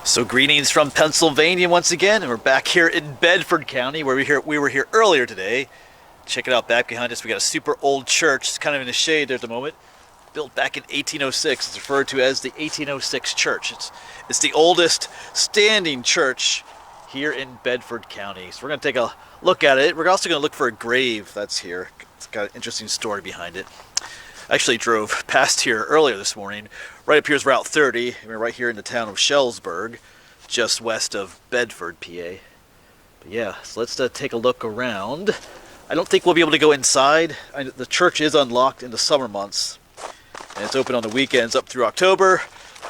So greetings from Pennsylvania once again, and we're back here in Bedford County where we were here earlier today. Check it out back behind us. We got a super old church. It's kind of in the shade there at the moment. Built back in 1806. It's referred to as the 1806 church. It's the oldest standing church here in Bedford County. So we're going to take a look at it. We're also going to look for a grave that's here. It's got an interesting story behind it. I actually drove past here earlier this morning. Right up here is Route 30. We're right here in the town of Womelsdorf, just west of Bedford, PA. But yeah, so let's take a look around. I don't think we'll be able to go inside. The church is unlocked in the summer months, and it's open on the weekends up through October.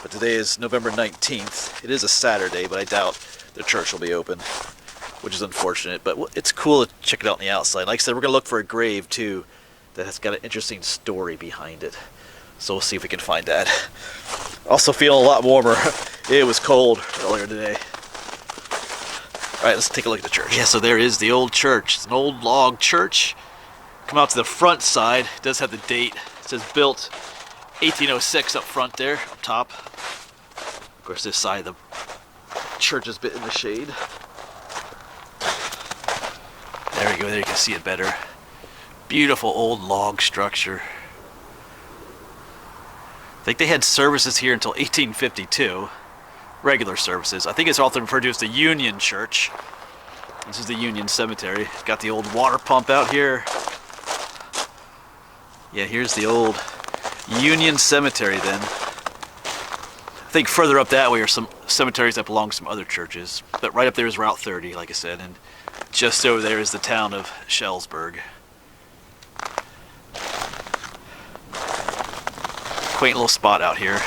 But today is November 19th. It is a Saturday, but I doubt the church will be open, which is unfortunate. But it's cool to check it out on the outside. Like I said, we're going to look for a grave too that has got an interesting story behind it. So we'll see if we can find that. Also feeling a lot warmer. It was cold earlier today. Alright, let's take a look at the church. Yeah, so there is the old church. It's an old log church. Come out to the front side. It does have the date. It says built 1806 up front there, up top. Of course, this side of the church is a bit in the shade. There we go, there you can see it better. Beautiful old log structure. I think they had services here until 1852. Regular services. I think it's often referred to as the Union Church. This is the Union Cemetery. It's got the old water pump out here. Yeah, here's the old Union Cemetery then. I think further up that way are some cemeteries that belong to some other churches. But right up there is Route 30, like I said, and just over there is the town of Womelsdorf. Quaint little spot out here.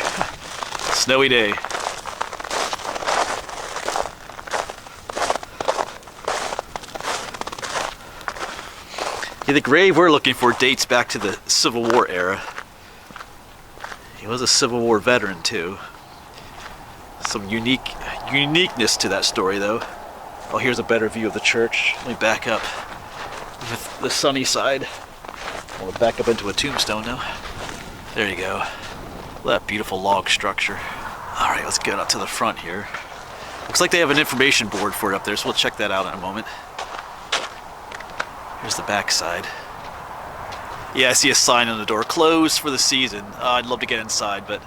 Snowy day. Yeah, the grave we're looking for dates back to the Civil War era. He was a Civil War veteran too. Some uniqueness to that story though. Oh, here's a better view of the church. Let me back up with the sunny side. I'll back up into a tombstone now. There you go. That beautiful log structure. Alright, let's get up to the front here. Looks like they have an information board for it up there, so we'll check that out in a moment. Here's the back side. Yeah, I see a sign on the door. Closed for the season. I'd love to get inside, but...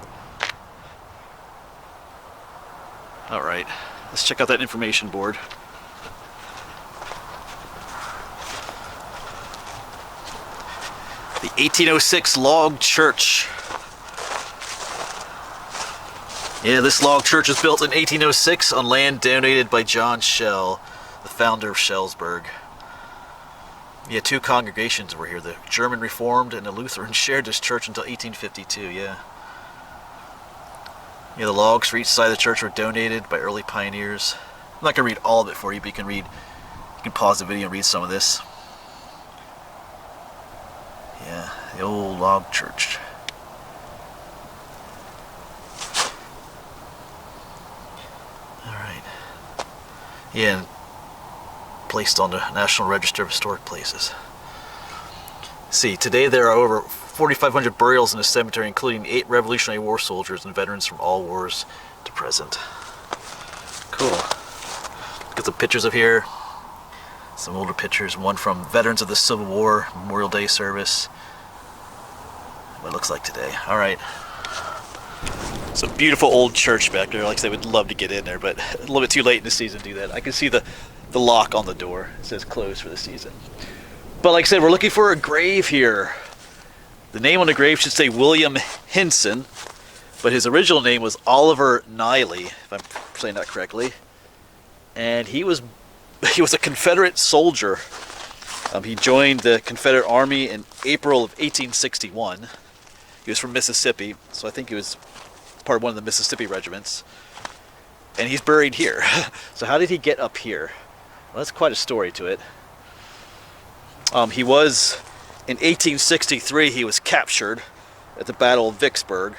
Alright, let's check out that information board. The 1806 log church. Yeah, this log church was built in 1806 on land donated by John Schell, the founder of Womelsdorf. Yeah, two congregations were here. The German Reformed and the Lutheran shared this church until 1852, yeah. Yeah, the logs for each side of the church were donated by early pioneers. I'm not going to read all of it for you, but you can pause the video and read some of this. Yeah, the old log church. Alright. Yeah, and placed on the National Register of Historic Places. See, today there are over 4,500 burials in the cemetery, including 8 Revolutionary War soldiers and veterans from all wars to present. Cool. Got some pictures of here. Some older pictures. One from Veterans of the Civil War Memorial Day service. What it looks like today. Alright. It's a beautiful old church back there. Like I said, I would love to get in there, but a little bit too late in the season to do that. I can see the lock on the door. It says closed for the season. But like I said, we're looking for a grave here. The name on the grave should say William Henson, but his original name was Oliver Niley, if I'm saying that correctly. And he was a Confederate soldier. He joined the Confederate Army in April of 1861. He was from Mississippi, so I think he was part of one of the Mississippi regiments. And he's buried here. So how did he get up here? Well, that's quite a story to it. He was, in 1863, he was captured at the Battle of Vicksburg.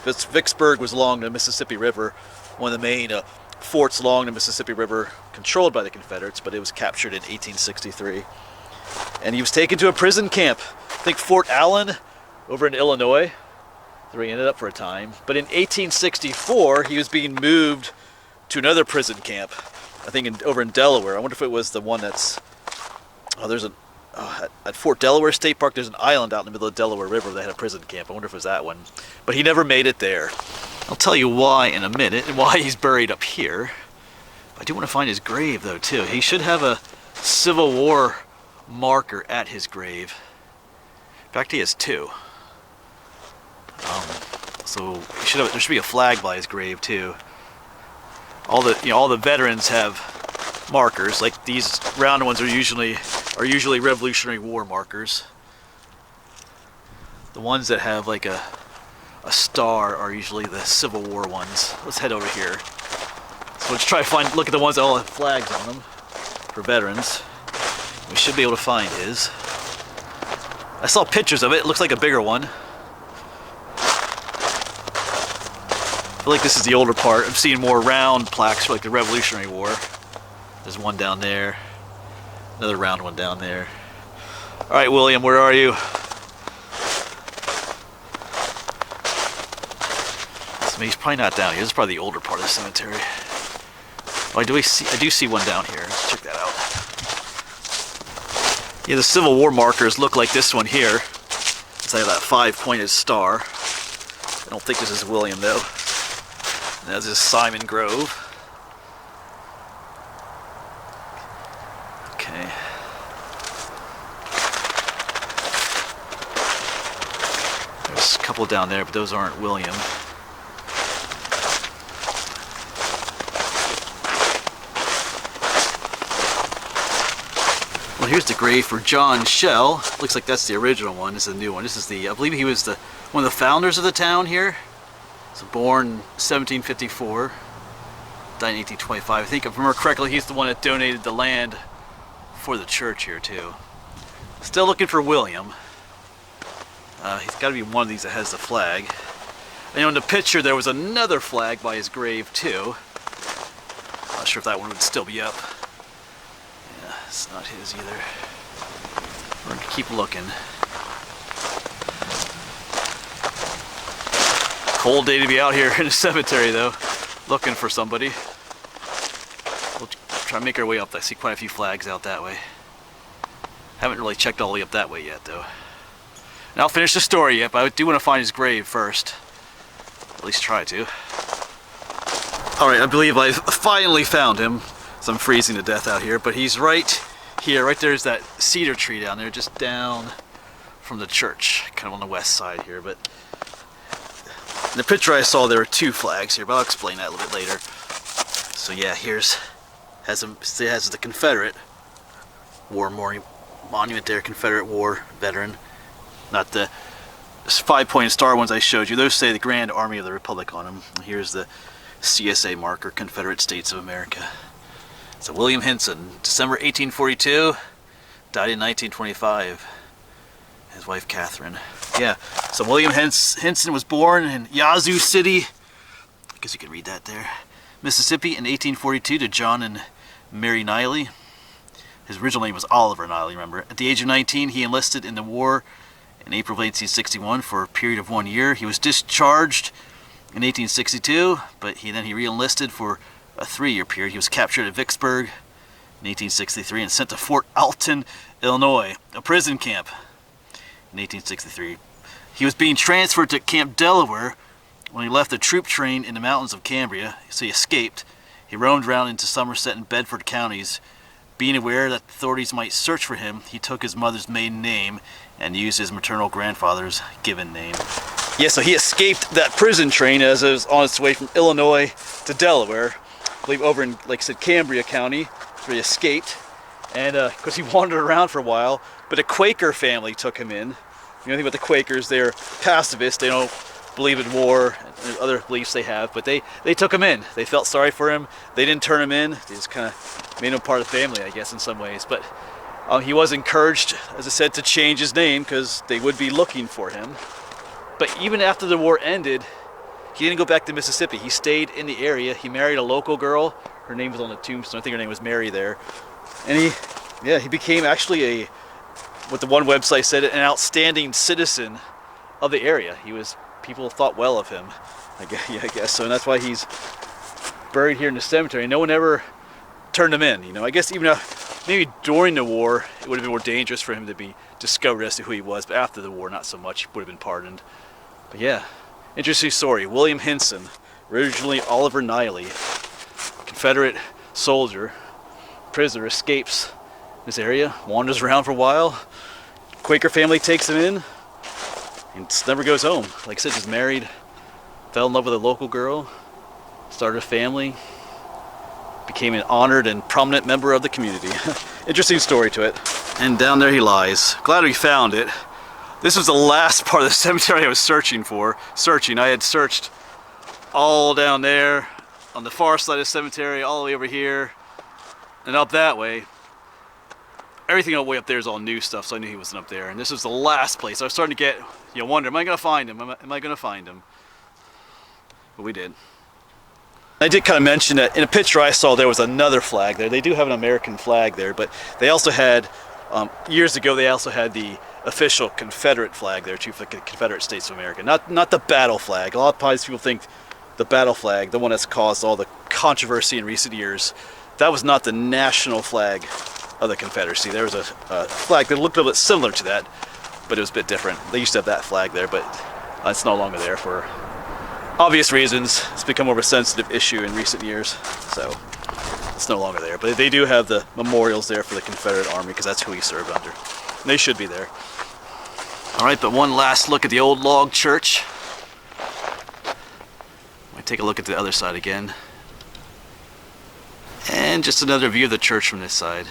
Vicksburg was along the Mississippi River, one of the main forts along the Mississippi River controlled by the Confederates, but it was captured in 1863. And he was taken to a prison camp, I think Fort Allen, over in Illinois, where he ended up for a time. But in 1864, he was being moved to another prison camp, I think over in Delaware. I wonder if it was the one that's, at Fort Delaware State Park, there's an island out in the middle of the Delaware River that had a prison camp. I wonder if it was that one. But he never made it there. I'll tell you why in a minute, and why he's buried up here. I do want to find his grave, though, too. He should have a Civil War marker at his grave. In fact, he has two. So there should be a flag by his grave, too. All the veterans have markers. Like these round ones are usually Revolutionary War markers. The ones that have like a star are usually the Civil War ones. Let's head over here. So let's try to look at the ones that all have flags on them for veterans. We should be able to find his. I saw pictures of it. It looks like a bigger one. I feel like this is the older part. I'm seeing more round plaques for like the Revolutionary War. There's one down there. Another round one down there. All right, William, where are you? So he's probably not down here. This is probably the older part of the cemetery. Oh, I do see one down here. Let's check that out. Yeah, the Civil War markers look like this one here. It's like that 5-pointed star. I don't think this is William, though. And this is Simon Grove. Okay. There's a couple down there, but those aren't William. Well, here's the grave for John Shell. Looks like that's the original one. This is the new one. This is I believe he was one of the founders of the town here. So born in 1754, died in 1825. I think if I remember correctly, he's the one that donated the land for the church here too. Still looking for William. He's got to be one of these that has the flag. And in the picture there was another flag by his grave too. Not sure if that one would still be up. Yeah, it's not his either. We're gonna keep looking. Cold day to be out here in a cemetery though, looking for somebody. We'll try to make our way up. I see quite a few flags out that way. Haven't really checked all the way up that way yet though. And I'll finish the story yet, but I do want to find his grave first. At least try to. Alright, I believe I finally found him. So I'm freezing to death out here, but he's right here. Right there's that cedar tree down there, just down from the church. Kind of on the west side here, but in the picture I saw there were two flags here, but I'll explain that a little bit later. So yeah, has the Confederate War monument there, Confederate War veteran. Not the 5-pointed star ones I showed you. Those say the Grand Army of the Republic on them. And here's the CSA marker, Confederate States of America. So William Henson, December 1842, died in 1925. His wife Catherine. Yeah, so William Henson was born in Yazoo City, I guess you could read that there, Mississippi in 1842 to John and Mary Niley. His original name was Oliver Niley, remember. At the age of 19, he enlisted in the war in April of 1861 for a period of 1 year. He was discharged in 1862, but he re-enlisted for a 3-year period. He was captured at Vicksburg in 1863 and sent to Fort Alton, Illinois, a prison camp. In 1863. He was being transferred to Camp Delaware when he left the troop train in the mountains of Cambria, so he escaped. He roamed around into Somerset and Bedford counties. Being aware that authorities might search for him, he took his mother's maiden name and used his maternal grandfather's given name. Yeah, so he escaped that prison train as it was on its way from Illinois to Delaware. I believe over in, like I said, Cambria County, where he escaped. And because he wandered around for a while, but a Quaker family took him in. You know anything about the Quakers? They're pacifists. They don't believe in war and other beliefs they have, but they took him in. They felt sorry for him. They didn't turn him in. They just kind of made him part of the family, I guess, in some ways. But he was encouraged, as I said, to change his name because they would be looking for him. But even after the war ended, he didn't go back to Mississippi. He stayed in the area. He married a local girl. Her name was on the tombstone. I think her name was Mary there. And he became actually what the one website said, an outstanding citizen of the area. People thought well of him, I guess so, and that's why he's buried here in the cemetery. No one ever turned him in. You know, I guess even maybe during the war, it would have been more dangerous for him to be discovered as to who he was. But after the war, not so much. He would have been pardoned. But yeah, interesting story. William Henson, originally Oliver Niley, Confederate soldier, prisoner, escapes this area, wanders around for a while. Quaker family takes him in, and never goes home. Like I said, he's married, fell in love with a local girl, started a family, became an honored and prominent member of the community. Interesting story to it. And down there he lies. Glad we found it. This was the last part of the cemetery I was searching for. I had searched all down there, on the far side of the cemetery, all the way over here, and up that way. Everything all the way up there is all new stuff, so I knew he wasn't up there. And this was the last place. I was starting to get, wonder, am I going to find him? Am I going to find him? But we did. I did kind of mention that in a picture I saw there was another flag there. They do have an American flag there, but they also had, years ago, they also had the official Confederate flag there too, for the Confederate States of America. Not the battle flag. A lot of times people think the battle flag, the one that's caused all the controversy in recent years, that was not the national flag of the Confederacy. There was a flag that looked a little bit similar to that, but it was a bit different. They used to have that flag there, but it's no longer there for obvious reasons. It's become more of a sensitive issue in recent years, so it's no longer there. But they do have the memorials there for the Confederate Army, because that's who he served under. And they should be there. All right, but one last look at the old log church. Might take a look at the other side again. And just another view of the church from this side.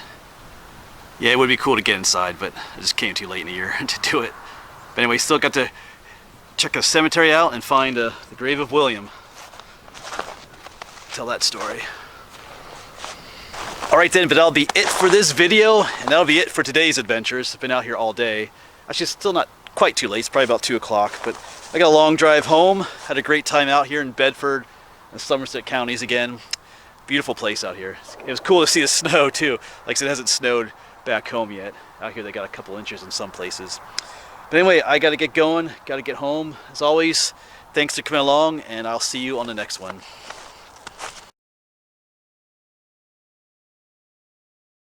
Yeah, it would be cool to get inside, but I just came too late in the year to do it. But anyway, still got to check the cemetery out and find the grave of William. Tell that story. Alright then, but that'll be it for this video, and that'll be it for today's adventures. I've been out here all day. Actually, it's still not quite too late. It's probably about 2 o'clock, but I got a long drive home. Had a great time out here in Bedford and Somerset counties again. Beautiful place out here. It was cool to see the snow too. Like I said, it hasn't snowed back home yet. Out here they got a couple inches in some places. But anyway, I gotta get going, gotta get home. As always, thanks for coming along, and I'll see you on the next one.